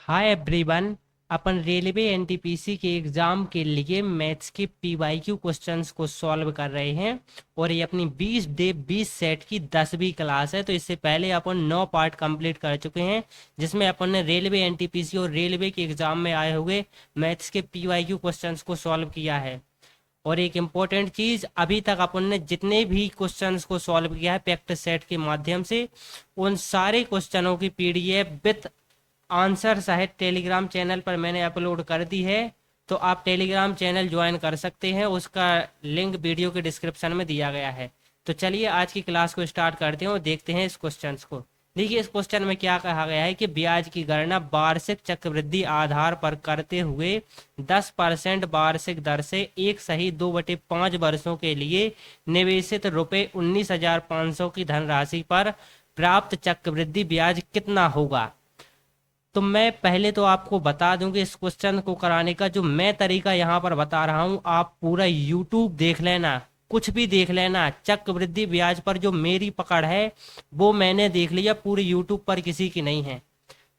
हाय everyone. अपन railway NTPC के exam के लिए मैथ्स के पीवाईक्यू क्वेश्चंस को सॉल्व कर रहे हैं। और ये अपनी 20 डे 20 सेट की 10वीं क्लास है। तो इससे पहले अपन 9 पार्ट कंप्लीट कर चुके हैं, जिसमें अपन ने रेलवे एनटीपीसी और रेलवे के एग्ज़ाम में आए हुए मैथ्स के पीवाईक्यू क्वेश्चंस को सॉल्व किया है। और एक इम्पॉर्टेंट चीज़, अभी तक अपन ने जितने भी क्वेश्चंस को सॉल्व किया है प्रैक्टिस सेट के माध्यम से, उन सारे क्वेश्चनों की पीडीएफ विथ आंसर सहित टेलीग्राम चैनल पर मैंने अपलोड कर दी है। तो आप टेलीग्राम चैनल ज्वाइन कर सकते हैं, उसका लिंक वीडियो के डिस्क्रिप्शन में दिया गया है। तो चलिए आज की क्लास को स्टार्ट करते हैं और देखते हैं इस क्वेश्चंस को। देखिए, इस क्वेश्चन में क्या कहा गया है कि ब्याज की गणना वार्षिक चक्रवृद्धि आधार पर करते हुए 10% वार्षिक दर से 1/2/5 वर्षों के लिए निवेशित रुपये 19,500 की धनराशि पर प्राप्त चक्रवृद्धि ब्याज कितना होगा। तो मैं पहले तो आपको बता दूं कि इस क्वेश्चन को कराने का जो मैं तरीका यहाँ पर बता रहा हूँ, आप पूरा यूट्यूब देख लेना, कुछ भी देख लेना। चक्रवृद्धि ब्याज पर जो मेरी पकड़ है वो मैंने देख लिया, पूरी यूट्यूब पर किसी की नहीं है।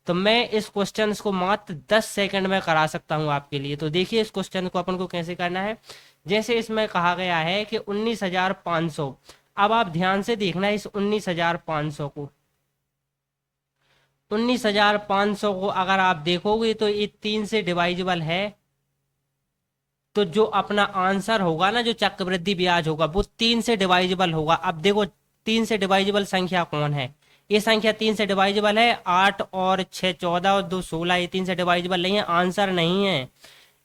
तो मैं इस क्वेश्चन को मात्र 10 सेकंड में करा सकता हूँ आपके लिए। तो देखिए, इस क्वेश्चन को अपन को कैसे करना है। जैसे इसमें कहा गया है कि 19,500। अब आप ध्यान से देखना इस 19,500 को। 19,500 को अगर आप देखोगे तो ये 3 से डिवाइजेबल है। तो जो अपना आंसर होगा ना, जो चक्रवृद्धि ब्याज होगा, वो 3 से डिवाइजेबल होगा। अब देखो, 3 से डिवाइजेबल संख्या कौन है। ये संख्या 3 से डिवाइजेबल है। 8 और 6 14 और 2 16, ये 3 से डिवाइजेबल नहीं है, आंसर नहीं है।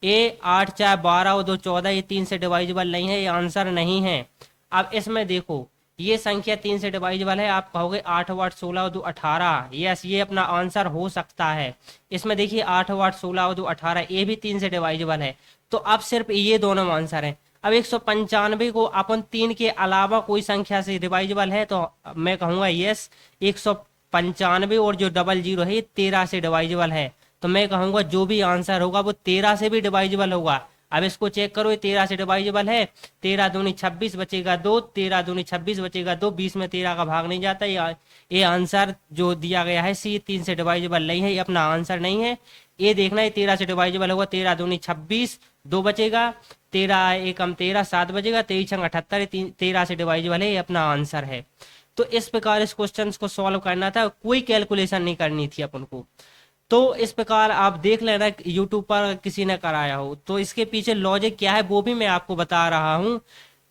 ये 8 4 12 और 2 14, ये 3 से डिवाइजेबल नहीं है, ये आंसर नहीं है। अब इसमें देखो, ये संख्या 3 से डिवाइजेबल है। आप कहोगे 8 और 8 16 और 2 18, यस, ये अपना आंसर हो सकता है। इसमें देखिए 8 और 8 16 और 2 18, ये भी 3 से डिवाइजेबल है। तो अब सिर्फ ये दोनों आंसर हैं। अब 195 को अपन 3 के अलावा कोई संख्या से डिवाइजेबल है, तो मैं कहूँगा यस, 195 और जो 00 है ये 13 से डिवाइजेबल है। तो मैं कहूँगा जो भी आंसर होगा वो 13 से भी डिवाइजेबल होगा। अब इसको चेक करो, ये 13 से डिवाइजेबल है। 13 दूनी 26 बचेगा 2, 13 दूनी 26 बचेगा 2, 20 में 13 का भाग नहीं जाता। ये आंसर जो दिया गया है सी 3 से डिवाइजेबल नहीं है, ये अपना आंसर नहीं है। ये देखना, ये 13 से डिवाइजेबल होगा। 13 दूनी 26, 2 बचेगा, 13 एकम 13, 7 बचेगा, 23 छंग 78, 13 से डिवाइजेबल है, ये अपना आंसर है। तो इस प्रकार इस क्वेश्चन को सॉल्व करना था, कोई कैलकुलेशन नहीं करनी थी अपन को। तो इस प्रकार आप देख लेना, यूट्यूब पर किसी ने कराया हो। तो इसके पीछे लॉजिक क्या है वो भी मैं आपको बता रहा हूँ,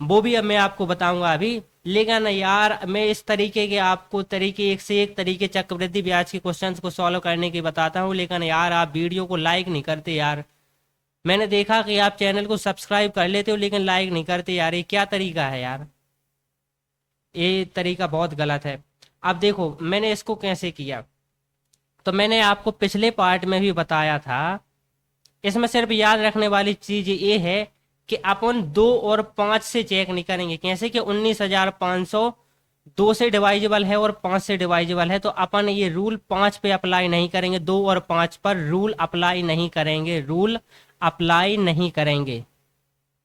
वो भी अब मैं आपको बताऊंगा अभी। लेकिन यार, मैं इस तरीके के आपको तरीके, एक से एक तरीके चक्रवृद्धि ब्याज के क्वेश्चंस को सॉल्व करने की बताता हूँ। लेकिन यार, आप वीडियो को लाइक नहीं करते यार। मैंने देखा कि आप चैनल को सब्सक्राइब कर लेते हो लेकिन लाइक नहीं करते यार। ये क्या तरीका है यार, ये तरीका बहुत गलत है। अब देखो मैंने इसको कैसे किया। तो मैंने आपको पिछले पार्ट में भी बताया था। इसमें सिर्फ याद रखने वाली चीज ये है कि अपन 2 और 5 से चेक नहीं करेंगे। कैसे कि 19,500 2 से डिवाइजेबल है और 5 से डिवाइजेबल है, तो अपन ये रूल 5 पे अप्लाई नहीं करेंगे। 2 और 5 पर रूल अप्लाई नहीं करेंगे, रूल अप्लाई नहीं करेंगे।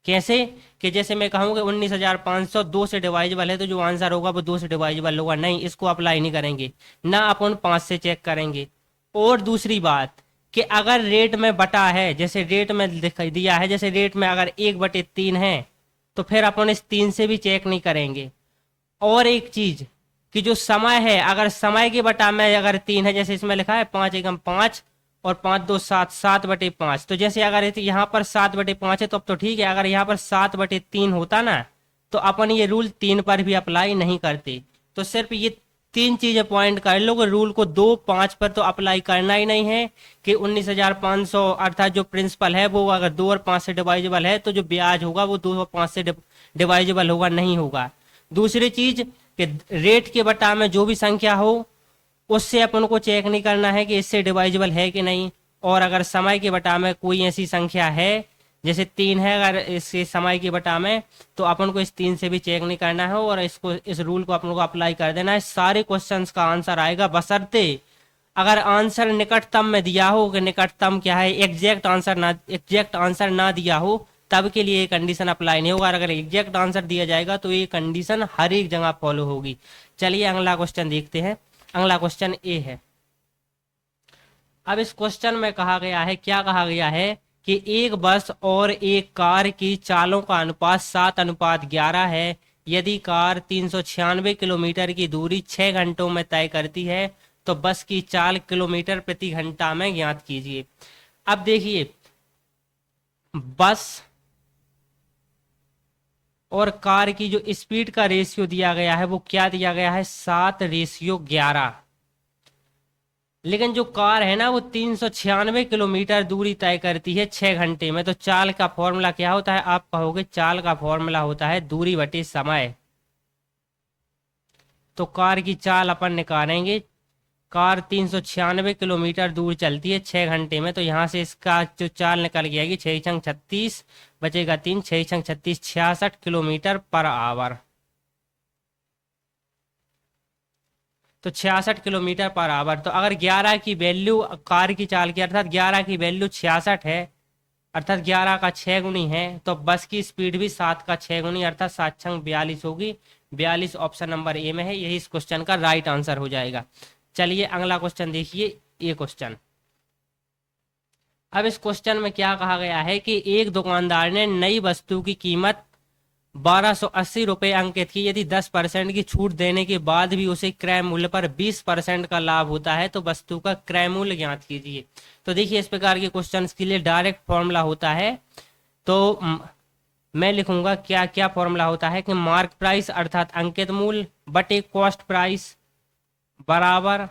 कैसे कि जैसे मैं कहूँगा 19,500 2 से डिवाइजेबल है, तो जो आंसर होगा वो 2 से डिवाइजेबल होगा, नहीं, इसको अप्लाई नहीं करेंगे ना, अपन 5 से चेक करेंगे। और दूसरी बात कि अगर रेट में बटा है, जैसे रेट में दिखाई दिया है, जैसे रेट में अगर 1/3 है, तो फिर अपन इस 3 से भी चेक नहीं करेंगे। और एक चीज कि जो समय है, अगर समय के बटा में अगर 3 है, जैसे इसमें लिखा है 5 एकम 5 और 5 2 7, 7/5, तो जैसे अगर यहाँ पर 7/5 है तो अब तो ठीक है। अगर यहाँ पर 7/3 होता ना, तो अपन ये रूल 3 पर भी अप्लाई नहीं करते। तो सिर्फ ये 3 चीजें पॉइंट कर लो, रूल को 2 5 पर तो अप्लाई करना ही नहीं है। कि 19,500 अर्थात जो प्रिंसिपल है वो अगर 2 और 5 से डिवाइजेबल है, तो जो ब्याज होगा वो 2 और 5 से डिवाइजेबल होगा, नहीं होगा। दूसरी चीज कि रेट के बटा में जो भी संख्या हो, उससे अपन को चेक नहीं करना है कि इससे डिवाइजेबल है कि नहीं। और अगर समय के बटा में कोई ऐसी संख्या है, जैसे 3 है, अगर इसके समय के बटा में, तो अपन को इस 3 से भी चेक नहीं करना है और इसको, इस रूल को अपन को अप्लाई कर देना है। सारे क्वेश्चंस का आंसर आएगा, बशर्ते अगर आंसर निकटतम में दिया हो। कि निकटतम क्या है, एग्जैक्ट आंसर ना दिया हो, तब के लिए ये कंडीशन अप्लाई नहीं होगा। और अगर एग्जैक्ट आंसर दिया जाएगा तो ये कंडीशन हर एक जगह फॉलो होगी। चलिए अगला क्वेश्चन देखते हैं। अगला क्वेश्चन ए है। अब इस क्वेश्चन में कहा गया है, क्या कहा गया है कि एक बस और एक कार की चालों का अनुपात 7:11 है। यदि कार 396 किलोमीटर की दूरी 6 घंटों में तय करती है तो बस की चाल किलोमीटर प्रति घंटा में ज्ञात कीजिए। अब देखिए, बस और कार की जो स्पीड का रेशियो दिया गया है वो क्या दिया गया है, 7:11। लेकिन जो कार है ना वो 396 किलोमीटर दूरी तय करती है 6 घंटे में। तो चाल का फॉर्मूला क्या होता है, आप कहोगे चाल का फॉर्मूला होता है दूरी बटे समय। तो कार की चाल अपन निकालेंगे, कार 396 किलोमीटर दूर चलती है 6 घंटे में, तो यहाँ से इसका जो चाल निकल के आएगी 6 छंग 36, बचेगा 3, 6 छंग 36, 66 किलोमीटर पर आवर। तो 66 किलोमीटर पर आवर। तो अगर 11 की वैल्यू कार की चाल की, अर्थात 11 की वैल्यू 66 है, अर्थात 11 का 6 गुनी है, तो बस की स्पीड भी 7 का 6 गुनी अर्थात 7 छंग 42 होगी। 42 ऑप्शन नंबर ए में है, यही इस क्वेश्चन का राइट आंसर हो जाएगा। चलिए अगला क्वेश्चन देखिए, ये क्वेश्चन। अब इस क्वेश्चन में क्या कहा गया है कि एक दुकानदार ने नई वस्तु की कीमत 1280 रुपए अंकित की। यदि 10% की छूट देने के बाद भी उसे क्रय मूल्य पर 20% का लाभ होता है तो वस्तु का क्रय मूल्य ज्ञात कीजिए। तो देखिए, इस प्रकार के क्वेश्चन के लिए डायरेक्ट फॉर्मूला होता है। तो मैं लिखूंगा क्या क्या फॉर्मूला होता है कि मार्क प्राइस अर्थात अंकित मूल्य बटे कॉस्ट प्राइस बराबर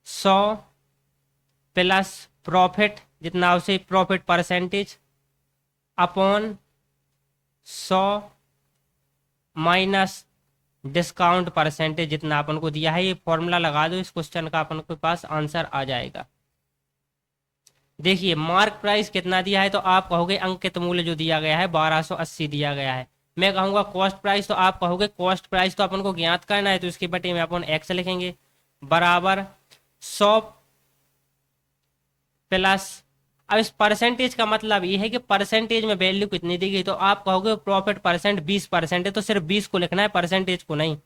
100 प्लस प्रॉफिट, जितना उसे profit percentage, upon 100 minus discount percentage, जितना अपन को दिया है। ये फॉर्मूला लगा दो, इस क्वेश्चन का अपन के पास आंसर आ जाएगा। देखिए, मार्क प्राइस कितना दिया है, तो आप कहोगे अंकित मूल्य जो दिया गया है 1280 दिया गया है। मैं कहूंगा कॉस्ट प्राइस, तो आप कहोगे कॉस्ट प्राइस तो अपन को ज्ञात करना है, तो इसके बटे में अपन एक्स लिखेंगे, बराबर 100 प्लस, अब इस परसेंटेज का मतलब ये है कि परसेंटेज में वैल्यू कितनी दी गई, तो आप कहोगे प्रॉफिट परसेंट 20% है, तो सिर्फ 20 को लिखना है, परसेंटेज को नहीं।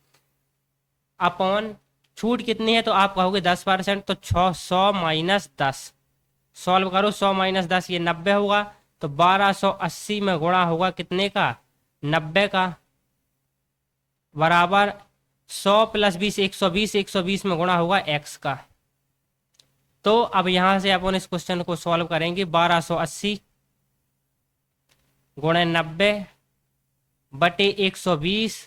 अपॉन छूट कितनी है, तो आप कहोगे 10%, तो 100 माइनस 10, सॉल्व करो, 100 माइनस 10 ये 90 होगा। तो 1280 में गुणा होगा कितने का, 90 का, बराबर 100 प्लस 20 120, 120 में गुणा होगा x का। तो अब यहां से अपन इस क्वेश्चन को सॉल्व करेंगे, 1280 गुणे 90 बटे 120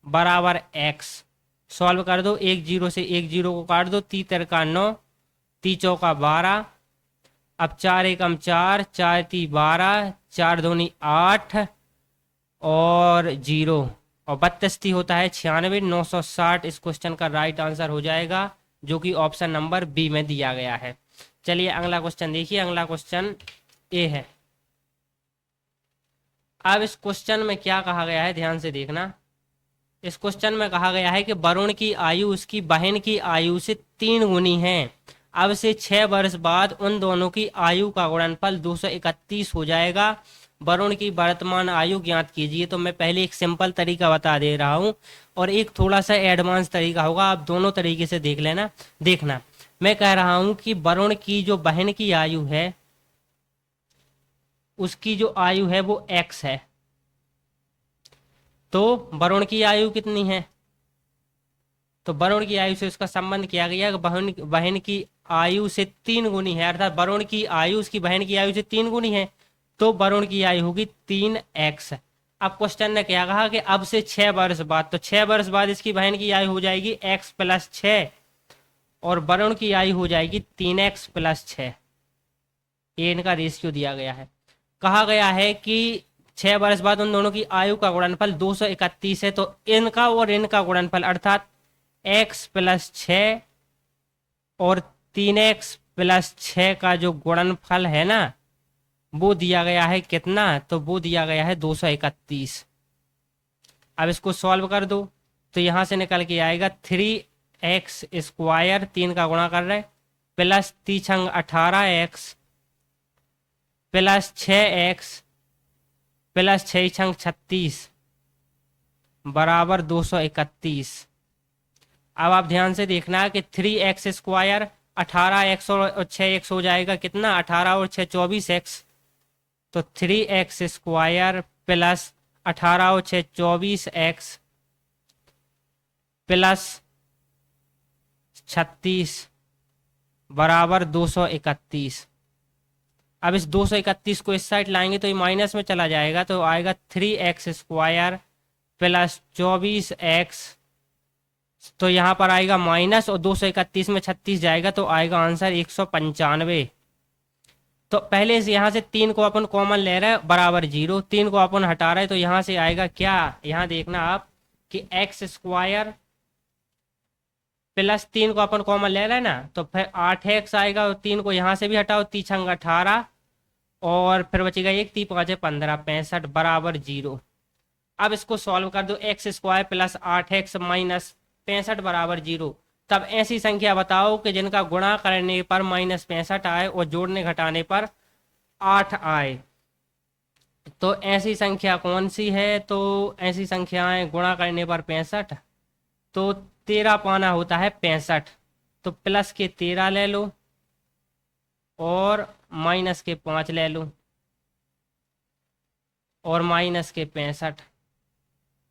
बराबर x। सॉल्व कर दो, एक जीरो से एक जीरो को काट दो, 3 तिरका 9, 3 चौका 12, अब 4 एकम 4, 4 ती 12, 4 दूनी 8 और 0 और 32 ती होता है 96, 960 इस क्वेश्चन का राइट आंसर हो जाएगा, जो कि ऑप्शन नंबर बी में दिया गया है। चलिए अगला क्वेश्चन देखिए, अगला क्वेश्चन ए है। अब इस क्वेश्चन में क्या कहा गया है, ध्यान से देखना। इस क्वेश्चन में कहा गया है कि वरुण की आयु उसकी बहन की आयु से 3 गुनी है। अब से 6 वर्ष बाद उन दोनों की आयु का गुणनफल 231 हो जाएगा। वरुण की वर्तमान आयु ज्ञात कीजिए। तो मैं पहले एक सिंपल तरीका बता दे रहा हूं और एक थोड़ा सा एडवांस तरीका होगा, आप दोनों तरीके से देख लेना। देखना, मैं कह रहा हूं कि वरुण की जो बहन की आयु है उसकी जो आयु है वो x है। तो वरुण की आयु कितनी है, तो वरुण की आयु से उसका संबंध किया गया कि बहन की आयु से 3 गुनी है, अर्थात वरुण की आयु उसकी बहन की आयु से 3 गुनी है, तो वरुण की आयु होगी 3x। अब क्वेश्चन ने क्या कहा कि अब से 6 वर्ष बाद, तो 6 वर्ष बाद इसकी बहन की आयु हो जाएगी x प्लस 6 और वरुण की आयु हो जाएगी 3x प्लस 6। ये इनका रेशियो दिया गया है। कहा गया है कि 6 वर्ष बाद उन दोनों की आयु का गुणनफल 231 है, तो इनका और इनका गुणनफल अर्थात x प्लस 6 और 3x प्लस 6 का जो गुणनफल है ना वो दिया गया है कितना, तो वो दिया गया है 231। अब इसको सॉल्व कर दो तो यहां से निकल के आएगा 3x स्क्वायर, 3 का गुणा कर रहे, plus 3 18x plus 6x plus 6 36 बराबर 231। अब आप ध्यान से देखना कि 3x स्क्वायर 18x और 6x हो जाएगा कितना, 18 और 6 24x, तो 3x² प्लस 18 और 6 24x प्लस 36 बराबर 231। अब इस 231 को इस साइड लाएंगे तो ये माइनस में चला जाएगा, तो आएगा 3x² प्लस 24x, तो यहाँ पर आएगा माइनस, और 231 में 36 जाएगा तो आएगा आंसर 195। तो पहले से यहाँ से 3 को अपन कॉमन ले रहे हैं बराबर 0, 3 को अपन हटा रहे हैं तो यहाँ से आएगा क्या, यहाँ देखना आप कि x² प्लस 3 को अपन कॉमन ले रहे हैं ना, तो फिर 8x आएगा, और 3 को यहाँ से भी हटाओ, 3 छंग 18, और फिर बचेगा 1, 3 5 15 65 बराबर 0। अब इसको सॉल्व कर दो, x² प्लस 8x माइनस 65 बराबर 0। तब ऐसी संख्या बताओ कि जिनका गुणा करने पर माइनस 65 आए और जोड़ने घटाने पर 8 आए। तो ऐसी संख्या कौन सी है, तो ऐसी संख्याएं गुणा करने पर 65, तो 13 पाना होता है 65, तो प्लस के 13 ले लो और माइनस के 5 ले लो और माइनस के 65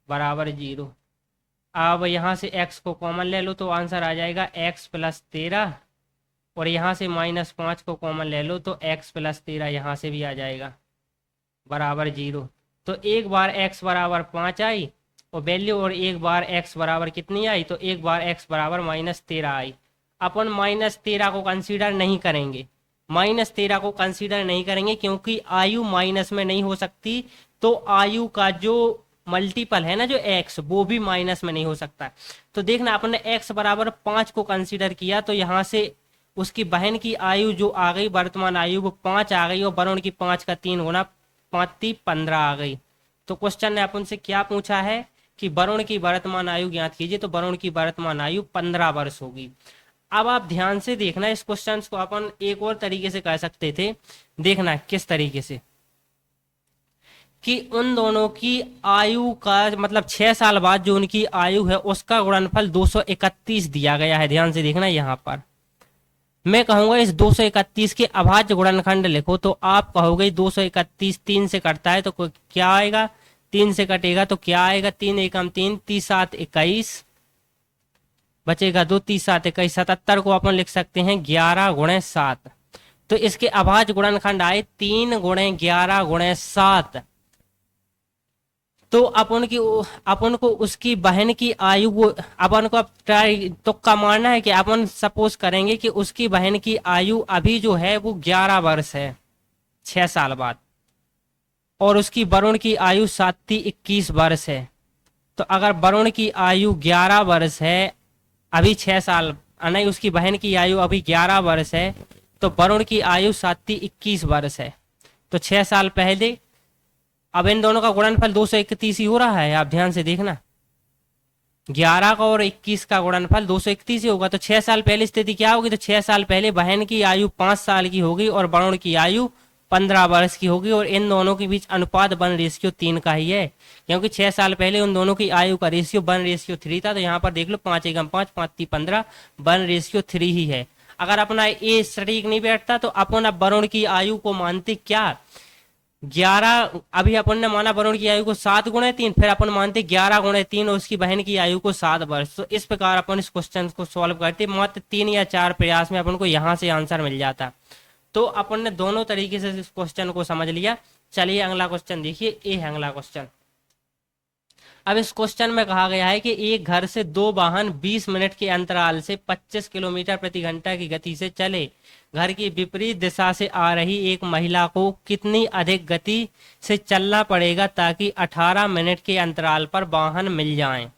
बराबर 0। अब यहाँ से x को कॉमन ले लो तो आंसर आ जाएगा x प्लस 13, और यहाँ से माइनस 5 को कॉमन ले लो तो x प्लस 13 यहाँ से भी आ जाएगा बराबर 0। तो एक बार x बराबर 5 आई और वैल्यू, और एक बार x बराबर कितनी आई, तो एक बार x बराबर -13 आई। अपन -13 को कंसीडर नहीं करेंगे, -13 को कंसीडर नहीं करेंगे क्योंकि आयु माइनस में नहीं हो सकती, तो आयु का जो मल्टीपल है ना जो x, वो भी माइनस में नहीं हो सकता। तो देखना अपन ने x बराबर 5 को कंसीडर किया, तो यहाँ से उसकी बहन की आयु जो आ गई, वर्तमान आयु वो 5 आ गई, और वरुण की 5 का 3 गुना 5 15 आ गई। तो क्वेश्चन ने अपन से क्या पूछा है कि वरुण की वर्तमान आयु ज्ञात कीजिए, तो वरुण की वर्तमान आयु 15 वर्ष होगी। अब आप ध्यान से देखना, इस क्वेश्चन को अपन एक और तरीके से कह सकते थे, देखना किस तरीके से, कि उन दोनों की आयु का मतलब 6 साल बाद जो उनकी आयु है उसका गुणनफल 231 दिया गया है। ध्यान से देखना, यहाँ पर मैं कहूंगा इस 231 के अभाज्य गुणनखंड लिखो, तो आप कहोगे 231 3 से कटता है तो क्या आएगा, 3 से कटेगा तो क्या आएगा, 3 एकम 3, 3 7 21 बचेगा 2, 3 7 21, 77 को अपन लिख सकते हैं 11 गुणे 7। तो इसके अभाज्य गुणनखंड आए 3 गुणे 11 गुणे 7। तो अपन को उसकी बहन की आयु वो अपन को अब ट्राई तुक्का मारना है कि अपन सपोज करेंगे कि उसकी बहन की आयु अभी जो है वो 11 वर्ष है 6 साल बाद, और उसकी वरुण की आयु 7 21 वर्ष है। तो अगर वरुण की आयु 11 वर्ष है अभी 6 साल, नहीं उसकी बहन की आयु अभी 11 वर्ष है, तो वरुण की आयु 7 21 वर्ष है, तो 6 साल पहले। अब इन दोनों का गुणनफल 231 ही हो रहा है, आप ध्यान से देखना, 11 का और 21 का गुणनफल 231 ही होगा। तो 6 साल पहले स्थिति क्या होगी, तो 6 साल पहले बहन की आयु 5 साल की होगी और वरुण की आयु 15 वर्ष की होगी, और इन दोनों के बीच अनुपात 1:3 का ही है, क्योंकि 6 साल पहले उन दोनों की आयु का रेशियो 1:3 था। तो यहाँ पर देख लो 5 एकम 5, 5 3 15, 1:3 ही है। अगर अपना ए सटीक नहीं बैठता तो अपन अब वरुण की आयु को मानते क्या 11, अभी अपन ने माना वरुण की आयु को 7 गुणे 3, फिर अपन मानते 11 गुणे 3 और उसकी बहन की आयु को 7 वर्ष। तो इस प्रकार अपन इस क्वेश्चन को सॉल्व करते, मात्र 3 या 4 प्रयास में अपन को यहाँ से आंसर मिल जाता। तो अपन ने दोनों तरीके से इस क्वेश्चन को समझ लिया। चलिए अगला क्वेश्चन देखिए, ये है अगला क्वेश्चन। अब इस क्वेश्चन में कहा गया है कि एक घर से 2 वाहन 20 मिनट के अंतराल से 25 किलोमीटर प्रति घंटा की गति से चले। घर की विपरीत दिशा से आ रही एक महिला को कितनी अधिक गति से चलना पड़ेगा ताकि 18 मिनट के अंतराल पर वाहन मिल जाएं।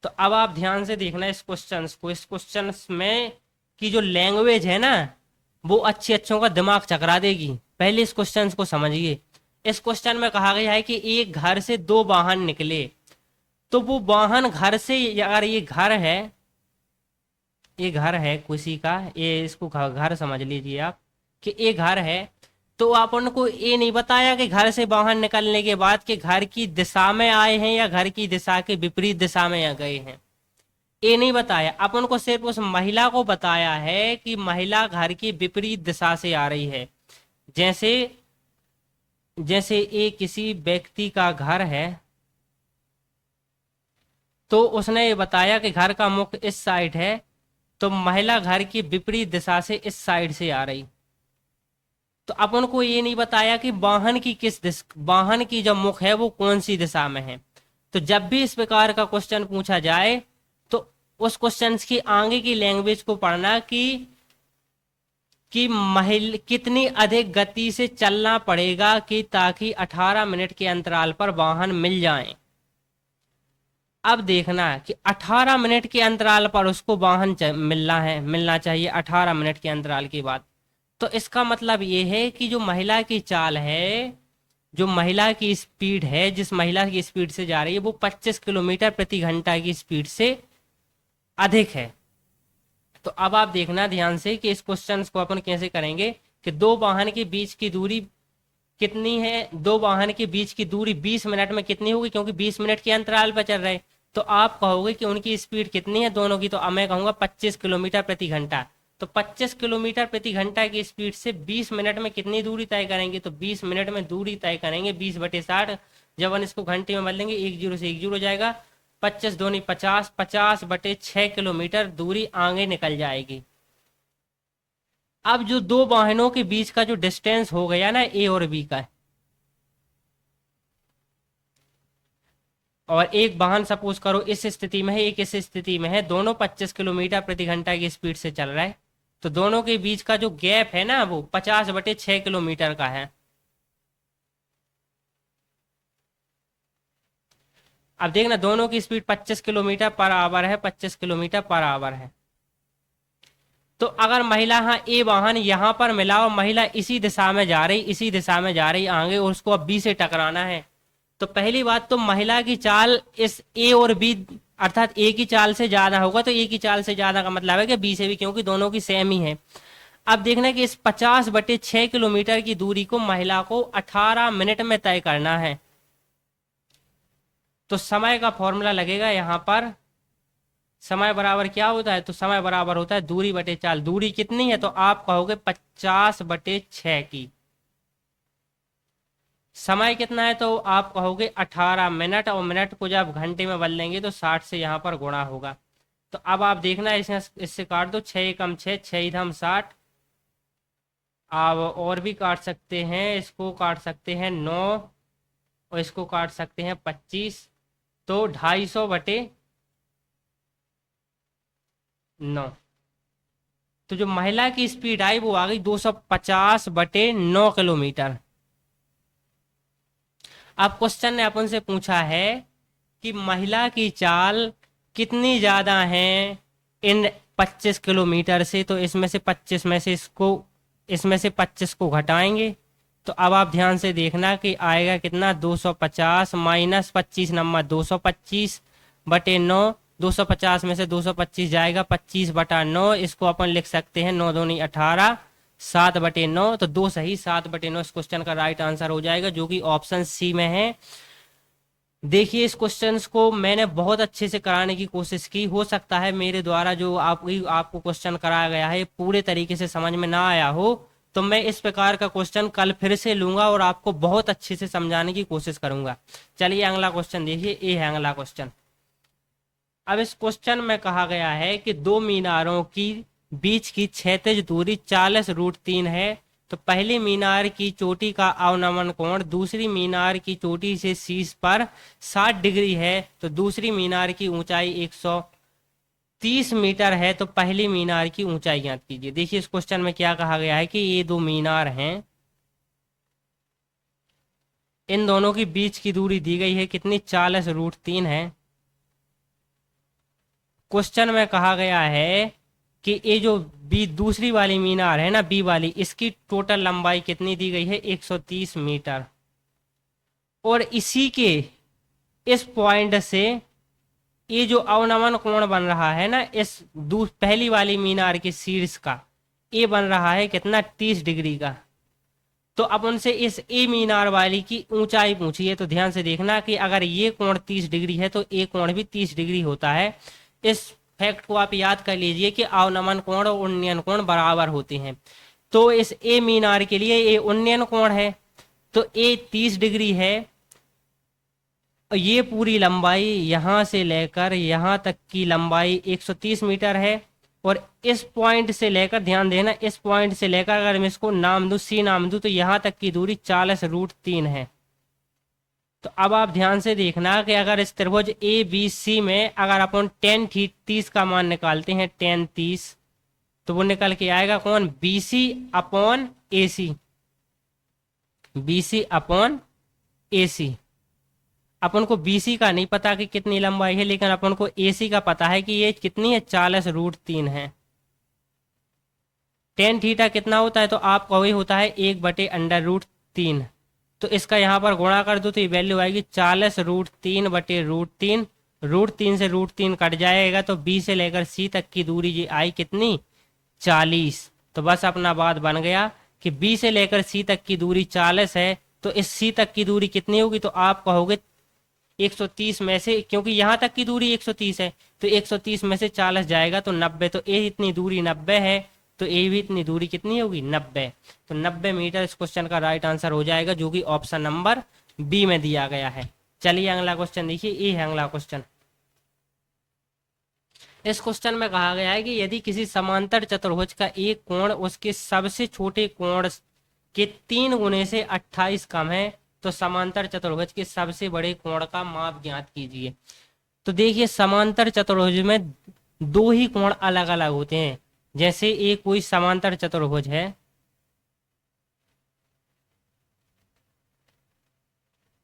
तो अब आप ध्यान से देखना इस क्वेश्चन को, इस क्वेश्चन में की जो लैंग्वेज है ना वो अच्छों का दिमाग चकरा देगी। पहले इस क्वेश्चन को समझिए। इस क्वेश्चन में कहा गया है कि एक घर से 2 वाहन निकले, तो वो वाहन घर से, अगर ये घर है किसी का, ये इसको घर समझ लीजिए आप कि ये घर है, तो अपन को ये नहीं बताया कि घर से वाहन निकलने के बाद के घर की दिशा में आए हैं या घर की दिशा के विपरीत दिशा में गए हैं। ये नहीं बताया, अपन को सिर्फ उस महिला को बताया है कि महिला घर की विपरीत दिशा से आ रही है। जैसे जैसे ये किसी व्यक्ति का घर है, तो उसने ये बताया कि घर का मुख इस साइड है, तो महिला घर की विपरीत दिशा से इस साइड से आ रही। तो अपन को ये नहीं बताया कि वाहन की जो मुख है वो कौन सी दिशा में है। तो जब भी इस प्रकार का क्वेश्चन पूछा जाए तो उस क्वेश्चन की आगे की लैंग्वेज को पढ़ना कि महिला कितनी अधिक गति से चलना पड़ेगा कि ताकि 18 मिनट के अंतराल पर वाहन मिल जाएं। अब देखना है कि 18 मिनट के अंतराल पर उसको वाहन मिलना चाहिए 18 मिनट के अंतराल के बाद। तो इसका मतलब ये है कि जो महिला की चाल है, जो महिला की स्पीड है, जिस महिला की स्पीड से जा रही है वो 25 किलोमीटर प्रति घंटा की स्पीड से अधिक है। तो अब आप देखना ध्यान से कि इस क्वेश्चन को अपन कैसे करेंगे कि दो वाहन के बीच की दूरी कितनी है, दो वाहन के बीच की दूरी 20 मिनट में कितनी होगी, क्योंकि 20 मिनट के अंतराल पर चल रहे। तो आप कहोगे कि उनकी स्पीड कितनी है दोनों की, तो अब मैं कहूंगा 25 किलोमीटर प्रति घंटा। तो 25 किलोमीटर प्रति घंटा की स्पीड से 20 मिनट में कितनी दूरी तय करेंगे, तो 20 मिनट में दूरी तय करेंगे 20/60। जब हम इसको घंटे में बदलेंगे 1 0 से 1 0 हो जाएगा, 25 दूनी 50, 50/6 किलोमीटर दूरी आगे निकल जाएगी। अब जो दो वाहनों के बीच का जो डिस्टेंस हो गया ना ए और बी का, और एक वाहन सपोज करो इस स्थिति में है, एक इस स्थिति में है, दोनों 25 किलोमीटर प्रति घंटा की स्पीड से चल रहा है, तो दोनों के बीच का जो गैप है ना वो 50/6 किलोमीटर का है। अब देखना दोनों की स्पीड 25 किलोमीटर पर आवर है, 25 किलोमीटर पर आवर है। तो अगर महिला हाँ ए वाहन यहां पर मिला और महिला इसी दिशा में जा रही, इसी दिशा में जा रही आगे, और उसको अब बी से टकराना है, तो पहली बात तो महिला की चाल इस ए और बी अर्थात ए की चाल से ज्यादा होगा। तो ए की चाल से ज्यादा का मतलब है कि बी से भी, क्योंकि दोनों की सेम ही है। अब देखना कि इस 50/6 किलोमीटर की दूरी को महिला को 18 मिनट में तय करना है। तो समय का फॉर्मूला लगेगा यहां पर, समय बराबर क्या होता है, तो समय बराबर होता है दूरी बटे चाल। दूरी कितनी है, तो आप कहोगे 50/6 की। समय कितना है, तो आप कहोगे 18 मिनट, और मिनट को जब घंटे में बदलेंगे तो 60 से यहाँ पर गुणा होगा। तो अब आप देखना इससे काट दो, 6 कम 6, 6 इधम 60। आप और भी काट सकते हैं, इसको काट सकते हैं 9, और इसको काट सकते हैं 25, तो 250/9। तो जो महिला की स्पीड आई वो आ गई 250/9 किलोमीटर। अब क्वेश्चन ने अपन से पूछा है कि महिला की चाल कितनी ज्यादा है इन 25 किलोमीटर से, तो इसमें से 25 को घटाएंगे। तो अब आप ध्यान से देखना कि आएगा कितना, 250 माइनस 25 नंबर 225/9। 250 में से 225 जाएगा, 25/9, इसको अपन लिख सकते हैं 9 दूनी 18, 7/9। तो 2 सही 7/9 इस क्वेश्चन का राइट आंसर हो जाएगा, जो कि ऑप्शन सी में है। देखिए इस क्वेश्चन को मैंने बहुत अच्छे से कराने की कोशिश की, हो सकता है मेरे द्वारा जो आपको क्वेश्चन कराया गया है पूरे तरीके से समझ में ना आया हो, तो मैं इस प्रकार का क्वेश्चन कल फिर से लूंगा और आपको बहुत अच्छे से समझाने की कोशिश करूंगा। चलिए अगला क्वेश्चन देखिए, ये है अगला क्वेश्चन। अब इस क्वेश्चन में कहा गया है कि दो मीनारों की बीच की क्षैतिज दूरी 40√3 है। तो पहली मीनार की चोटी का अवनमन कोण दूसरी मीनार की चोटी से शीर्ष पर 60 डिग्री है। तो दूसरी मीनार की ऊंचाई 130 मीटर है। तो पहली मीनार की ऊंचाई ज्ञात कीजिए। देखिए इस क्वेश्चन में क्या कहा गया है कि ये दो मीनार हैं, इन दोनों की बीच की दूरी दी गई है कितनी, 40√3 है। क्वेश्चन में कहा गया है कि ये जो बी दूसरी वाली मीनार है ना, बी वाली, इसकी टोटल लंबाई कितनी दी गई है, 130 मीटर। और इसी के इस पॉइंट से ये जो अवनमन कोण बन रहा है ना, इस पहली वाली मीनार के शीर्ष का, ये बन रहा है कितना, 30 डिग्री का। तो अब उनसे इस ए मीनार वाली की ऊंचाई पूछी है। तो ध्यान से देखना कि अगर ये कोण 30 डिग्री है तो ये कोण भी 30 डिग्री होता है। इस फैक्ट को आप याद कर लीजिए कि अवनमन कोण और उन्नयन कोण बराबर होते हैं। तो इस ए मीन आर के लिए ये उन्नयन कोण है, तो ए 30 डिग्री है। ये पूरी लंबाई यहां से लेकर यहां तक की लंबाई 130 मीटर है। और इस पॉइंट से लेकर, ध्यान देना, इस पॉइंट से लेकर अगर मैं इसको नाम दूं, सी नाम दूं, तो यहां तक की दूरी 40√3 है। तो अब आप ध्यान से देखना कि अगर इस त्रिभुज ए बी सी में अगर अपन टेन 30 का मान निकालते हैं, टेन 30, तो वो निकल के आएगा कौन, बी सी अपॉन ए सी, बी सी अपॉन ए सी। अपन को बीसी का नहीं पता कि कितनी लंबाई है, लेकिन अपन को एसी का पता है कि ये कितनी है, 40√3 है। टेन थीटा कितना होता है, तो आप वही होता है 1/√3। तो इसका यहाँ पर गुणा कर दो तो ये वैल्यू आएगी 40√3/√3। √3 से √3 कट जाएगा, तो बी से लेकर सी तक की दूरी ये आई कितनी, 40। तो बस अपना बात बन गया कि बी से लेकर सी तक की दूरी 40 है, तो इस सी तक की दूरी कितनी होगी, तो आप कहोगे 130 में से, क्योंकि यहां तक की दूरी 130 है, तो 130 में से 40 जाएगा तो 90। तो ए इतनी दूरी 90 है, तो ए भी इतनी दूरी कितनी होगी, 90। तो 90 मीटर इस क्वेश्चन का राइट आंसर हो जाएगा, जो कि ऑप्शन नंबर बी में दिया गया है। चलिए अगला क्वेश्चन देखिए, ये है अगला क्वेश्चन। इस क्वेश्चन में कहा गया है कि यदि किसी समांतर चतुर्भुज का एक कोण उसके सबसे छोटे कोण के 3 गुने से 28 कम है, तो समांतर चतुर्भुज के सबसे बड़े कोण का माप ज्ञात कीजिए। तो देखिए, समांतर चतुर्भुज में दो ही कोण अलग अलग होते हैं। जैसे एक कोई समांतर चतुर्भुज है,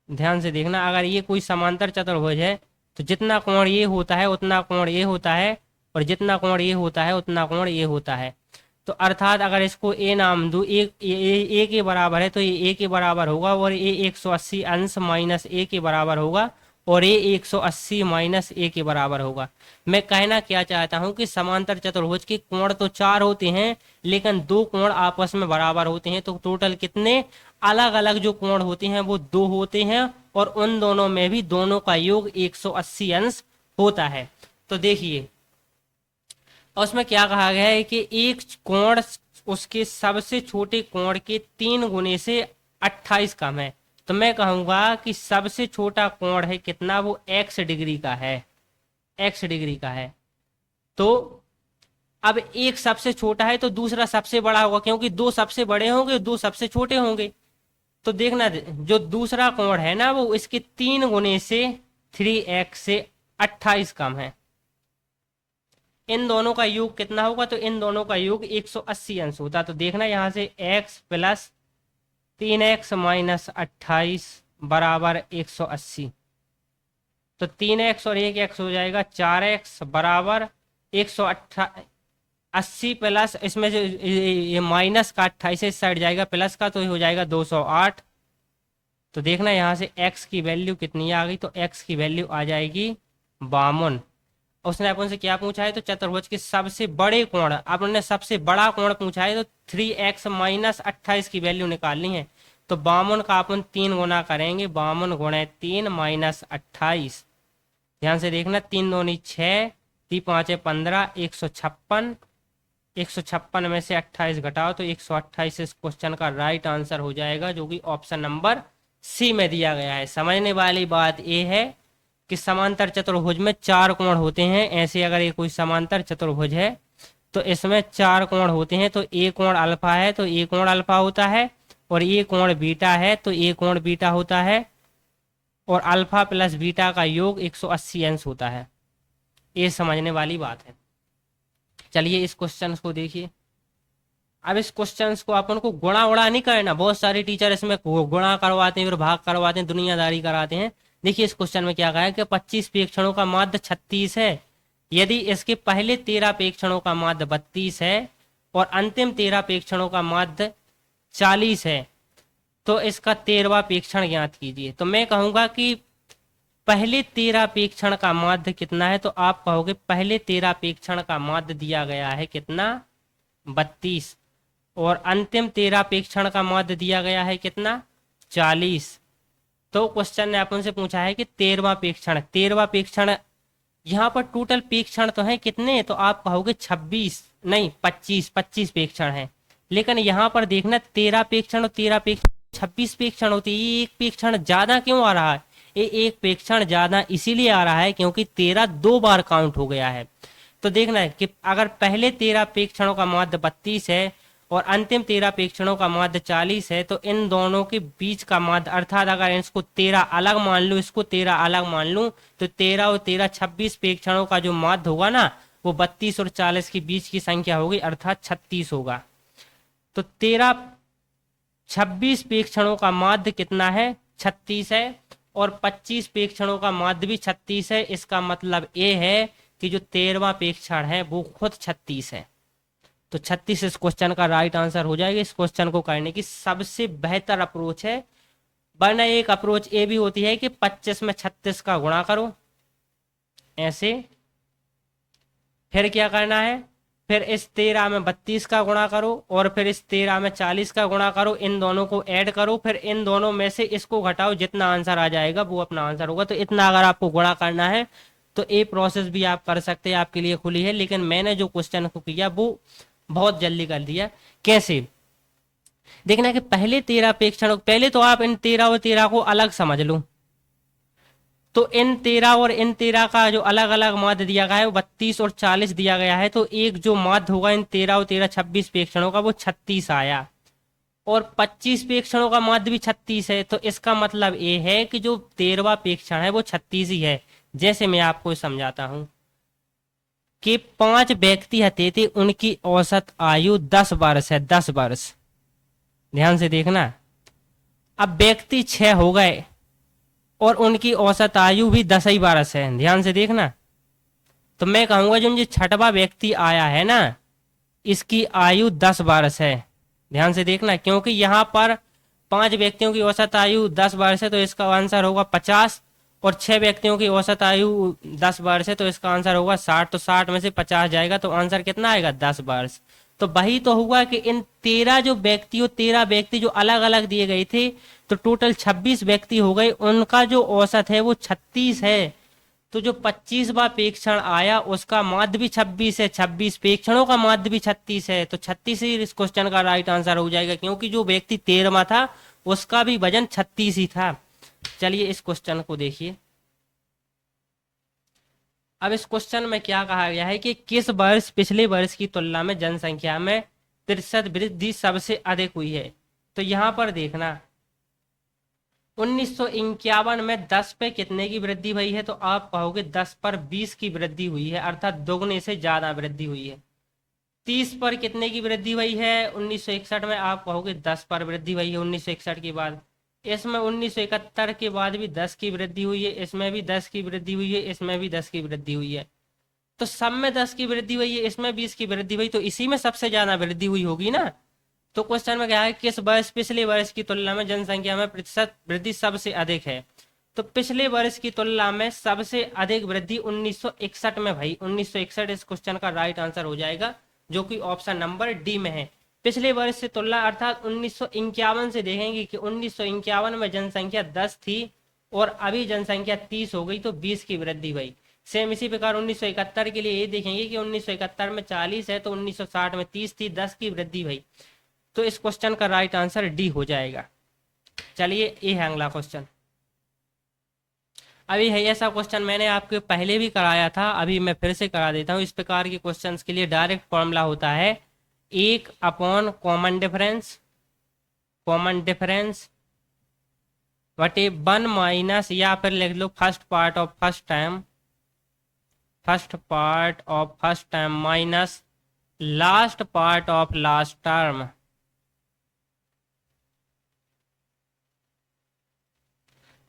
ध्यान से देखना, अगर ये कोई समांतर चतुर्भुज है तो जितना कोण ये होता है उतना कोण ये होता है, और जितना कोण ये होता है उतना कोण ये होता है। तो अर्थात अगर इसको ए नाम दूं, ए के बराबर है, तो ये ए के बराबर होगा, और ए 180 अंश माइनस ए के बराबर होगा, और ए 180 माइनस ए के बराबर होगा। मैं कहना क्या चाहता हूं कि समांतर चतुर्भुज के कोण तो 4 होते हैं, लेकिन दो कोण आपस में बराबर होते हैं। तो टोटल कितने अलग अलग जो कोण होते हैं वो 2 होते हैं, और उन दोनों में भी दोनों का योग 180 अंश होता है। तो देखिए, और उसमें क्या कहा गया है कि एक कोण उसके सबसे छोटे कोण के 3 गुने से 28 कम है। तो मैं कहूंगा कि सबसे छोटा कोण है कितना, वो x डिग्री का है, x डिग्री का है। तो अब एक सबसे छोटा है तो दूसरा सबसे बड़ा होगा, क्योंकि दो सबसे बड़े होंगे, दो सबसे छोटे होंगे। तो देखना, जो दूसरा कोण है ना, वो इसके 3 गुने से 3x से 28 कम है। इन दोनों का योग कितना होगा, तो इन दोनों का योग 180 अंश होता। तो देखना यहाँ से x प्लस 3x माइनस 28 बराबर 180। तो 3x और 1x हो जाएगा 4x बराबर 180 प्लस, इसमें जो ये माइनस का 28 इस साइड जाएगा, प्लस का, तो हो जाएगा 208। तो देखना यहाँ से x की वैल्यू कितनी आ गई, तो x की वैल्यू आ जाएगी 52। उसने अपन से क्या पूछा है, तो चतुर्भुज के सबसे बड़े कोण, अपन ने सबसे बड़ा कोण पूछा है, तो 3x माइनस 28 की वैल्यू निकालनी है। तो 52 का अपन 3 गुना करेंगे, 52 गुणे 3 माइनस 28। ध्यान से देखना, 3 दूनी 6, 3 5 15, 156। 156 में से 28 घटाओ तो 128 इस क्वेश्चन का राइट आंसर हो जाएगा, जो कि ऑप्शन नंबर सी में दिया गया है। समझने वाली बात यह है कि समांतर चतुर्भुज में 4 कोण होते हैं। ऐसे अगर ये कोई समांतर चतुर्भुज है तो इसमें 4 कोण होते हैं। तो ए कोण अल्फा है तो ए कोण अल्फा होता है, और ये कोण बीटा है तो ये कोण बीटा होता है, और अल्फा प्लस बीटा का योग 180 अंश होता है। ये समझने वाली बात है। चलिए इस क्वेश्चन को देखिए। अब इस क्वेश्चन को अपन को गुणा उड़ा नहीं करना, बहुत सारे टीचर इसमें गुणा करवाते हैं, फिर भाग करवाते हैं, दुनियादारी कराते हैं। देखिए इस क्वेश्चन में क्या कहा है कि 25 प्रेक्षणों का माध्य 36 है, यदि इसके पहले 13 प्रेक्षणों का माध्य 32 है और अंतिम 13 प्रेक्षणों का माध्य 40 है, तो इसका 13वां प्रेक्षण ज्ञात कीजिए। तो मैं कहूंगा कि पहले 13 प्रेक्षण का माध्य कितना है, तो आप कहोगे पहले 13 प्रेक्षण का माध्य दिया गया है कितना, 32, और अंतिम 13 प्रेक्षण का माध्य दिया गया है कितना, 40। तो क्वेश्चन ने अपन से पूछा है कि 13वां प्रेक्षण यहाँ पर टोटल पेक्षण तो है कितने, तो आप कहोगे 26 नहीं 25 पेक्षण है, लेकिन यहाँ पर देखना 13 पेक्षण और 13 पेक्षण 26 पेक्षण होती है। ये एक पेक्षण ज्यादा क्यों आ रहा है, ये एक पेक्षण ज्यादा इसीलिए आ रहा है क्योंकि 13 दो बार काउंट हो गया है। तो देखना है कि अगर पहले 13 पेक्षणों का माध्य 32 है और अंतिम 13 पेक्षणों का माध्य 40 है, तो इन दोनों के बीच का माध्य, अर्थात अगर इसको 13 अलग मान लूं, इसको 13 अलग मान लूं, तो 13 और 13 26 पेक्षणों का जो माध्य होगा ना, वो 32 और 40 के बीच की संख्या होगी, अर्थात 36 होगा। तो 13 26 पेक्षणों का माध्य कितना है, 36 है, और 25 पेक्षणों का माध्य भी 36 है। इसका मतलब ये है कि जो 13वां पेक्षण है वो खुद 36 है। तो 36 इस क्वेश्चन का राइट आंसर हो जाएगा। इस क्वेश्चन को करने की सबसे बेहतर अप्रोच है, वरना एक अप्रोच ये भी होती है कि 25 में 36 का गुणा करो ऐसे, फिर क्या करना है, फिर इस 13 में 32 का गुणा करो और फिर इस 13 में 40 का गुणा करो, इन दोनों को ऐड करो, फिर इन दोनों में से इसको घटाओ, जितना आंसर आ जाएगा वो अपना आंसर होगा। तो इतना अगर आपको गुणा करना है तो ये प्रोसेस भी आप कर सकते हैं, आपके लिए खुली है, लेकिन मैंने जो क्वेश्चन को किया वो बहुत जल्दी कर दिया। कैसे देखना कि पहले 13 पेक्षणों, पहले तो आप इन 13 और 13 को अलग समझ लो। तो इन 13 और इन 13 का जो अलग अलग माध्य दिया गया है वो 32 और 40 दिया गया है, तो एक जो माध्य होगा इन 13 और 13 26 पेक्षणों का वो 36 आया, और 25 पेक्षणों का माध्य भी 36 है। तो इसका मतलब ये है कि जो 13वां पेक्षण है वो 36 ही है। जैसे मैं आपको समझाता हूं कि 5 व्यक्ति हते थे, उनकी औसत आयु 10 वर्ष है, 10 वर्ष, ध्यान से देखना। अब व्यक्ति 6 हो गए और उनकी औसत आयु भी 10 ही वर्ष है, ध्यान से देखना। तो मैं कहूंगा जो छठवां व्यक्ति आया है ना, इसकी आयु 10 वर्ष है, ध्यान से देखना, क्योंकि यहाँ पर 5 व्यक्तियों की औसत आयु 10 वर्ष है, तो इसका आंसर होगा 50, और 6 व्यक्तियों की औसत आयु 10 वर्ष है, तो इसका आंसर होगा 60। तो 60 में से 50 जाएगा तो आंसर कितना आएगा, 10 वर्ष। तो वही तो हुआ कि इन 13 जो व्यक्तियों 13 व्यक्ति जो अलग अलग दिए गए थे, तो टोटल 26 व्यक्ति हो गए, उनका जो औसत है वो 36 है। तो जो 25वां पेक्षण आया उसका माध्य भी 26 है, 26 पेक्षणों का माध्य भी 36 है, तो 36 ही इस क्वेश्चन का राइट आंसर हो जाएगा, क्योंकि जो व्यक्ति 13वां था उसका भी वजन 36 ही था। चलिए इस क्वेश्चन को देखिए। अब इस क्वेश्चन में क्या कहा गया है कि किस वर्ष पिछले वर्ष की तुलना में जनसंख्या में प्रतिशत वृद्धि सबसे अधिक हुई है। तो यहां पर देखना 1951 में 10 पे कितने की वृद्धि हुई है, तो आप कहोगे 10 पर 20 की वृद्धि हुई है, अर्थात दोगुने से ज्यादा वृद्धि हुई है। 30 पर कितने की वृद्धि हुई है 1961 में, आप कहोगे 10 पर वृद्धि हुई है 1961 के बाद। इसमें 1971 के बाद भी 10 की वृद्धि हुई है, इसमें भी 10 की वृद्धि हुई है, इसमें भी 10 की वृद्धि हुई है। तो सब में 10 की वृद्धि हुई है, इसमें 20 की वृद्धि हुई, तो इसी में सबसे ज्यादा वृद्धि हुई होगी ना। तो क्वेश्चन में क्या है, किस वर्ष पिछले वर्ष की तुलना में जनसंख्या में प्रतिशत वृद्धि सबसे अधिक है। तो पिछले वर्ष की तुलना में सबसे अधिक वृद्धि 1961 में भाई, 1961 इस क्वेश्चन का राइट आंसर हो जाएगा, जो कि ऑप्शन नंबर डी में है। पिछले वर्ष से तुलना अर्थात 1951 से देखेंगे कि 1951 में जनसंख्या 10 थी और अभी जनसंख्या 30 हो गई, तो 20 की वृद्धि हुई। सेम इसी प्रकार 1971 के लिए ये देखेंगे कि 1971 में 40 है, तो 1960 में 30 थी, 10 की वृद्धि हुई। तो इस क्वेश्चन का राइट आंसर डी हो जाएगा। चलिए ये है अगला क्वेश्चन। अभी है ऐसा क्वेश्चन मैंने आपके पहले भी कराया था, अभी मैं फिर से करा देता हूँ। इस प्रकार के क्वेश्चंस के लिए डायरेक्ट फॉर्मूला होता है 1 अपॉन कॉमन डिफरेंस बटे 1 माइनस, या फिर लिख लो first part of first term minus last part of last term.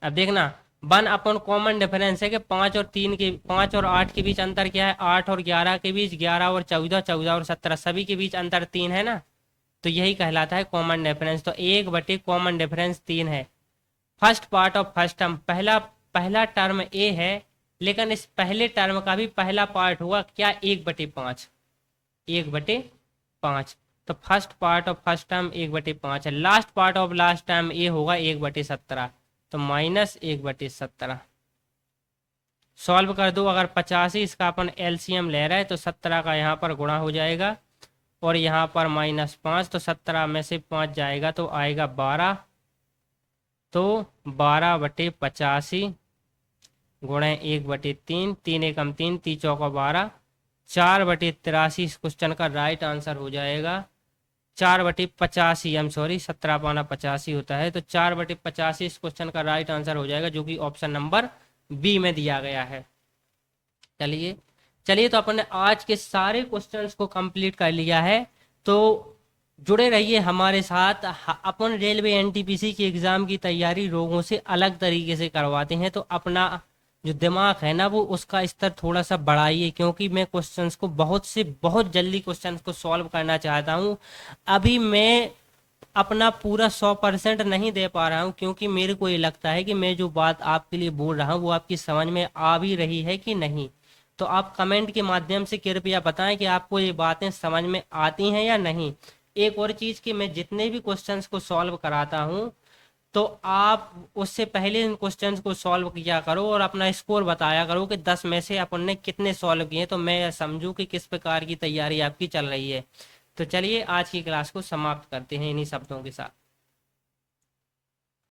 अब देखना 1 अपॉन कॉमन डिफरेंस है कि 5 और 8 के बीच अंतर क्या है, 8 और 11 के बीच, 11 और 14, 14 और 17 सभी के बीच अंतर 3 है ना, तो यही कहलाता है कॉमन डिफरेंस। तो 1 बटे कॉमन डिफरेंस 3 है। First part of first term, पहला टर्म ए है, लेकिन इस पहले टर्म का भी पहला पार्ट हुआ क्या, 1/5, 1/5। तो first part of first term 1/5 है। Last part of last term ए होगा 1/17, तो -1/17। सॉल्व कर दो। अगर 85 इसका अपन एलसीएम ले रहे हैं तो 17 का यहाँ पर गुणा हो जाएगा और यहाँ पर -5, तो 17 में से 5 जाएगा तो आएगा 12। तो 12/85 गुणे 1/3, 3 एकम 3, 3 चौका 12, 4/83 इस क्वेश्चन का राइट आंसर हो जाएगा। 4/85, हम सॉरी 17/85 होता है, तो 4/85 इस क्वेश्चन का राइट आंसर हो जाएगा, जो कि ऑप्शन नंबर बी में दिया गया है। चलिए चलिए, तो अपन ने आज के सारे क्वेश्चंस को कंप्लीट कर लिया है। तो जुड़े रहिए हमारे साथ। अपन रेलवे एनटीपीसी की एग्जाम की तैयारी लोगों से अलग तरीके से करवाते हैं, तो अपना जो दिमाग है ना वो उसका स्तर थोड़ा सा बढ़ाइए, क्योंकि मैं क्वेश्चंस को बहुत जल्दी क्वेश्चंस को सॉल्व करना चाहता हूँ। अभी मैं अपना पूरा 100% नहीं दे पा रहा हूँ, क्योंकि मेरे को ये लगता है कि मैं जो बात आपके लिए बोल रहा हूँ वो आपकी समझ में आ भी रही है कि नहीं। तो आप कमेंट के माध्यम से कृपया बताएं कि आपको ये बातें समझ में आती हैं या नहीं। एक और चीज़ कि मैं जितने भी क्वेश्चंस को सॉल्व कराता हूँ तो आप उससे पहले इन क्वेश्चंस को सॉल्व किया करो और अपना स्कोर बताया करो कि 10 में से अपन ने कितने सॉल्व किए, तो मैं समझूं कि किस प्रकार की तैयारी आपकी चल रही है। तो चलिए आज की क्लास को समाप्त करते हैं इन्हीं शब्दों के साथ।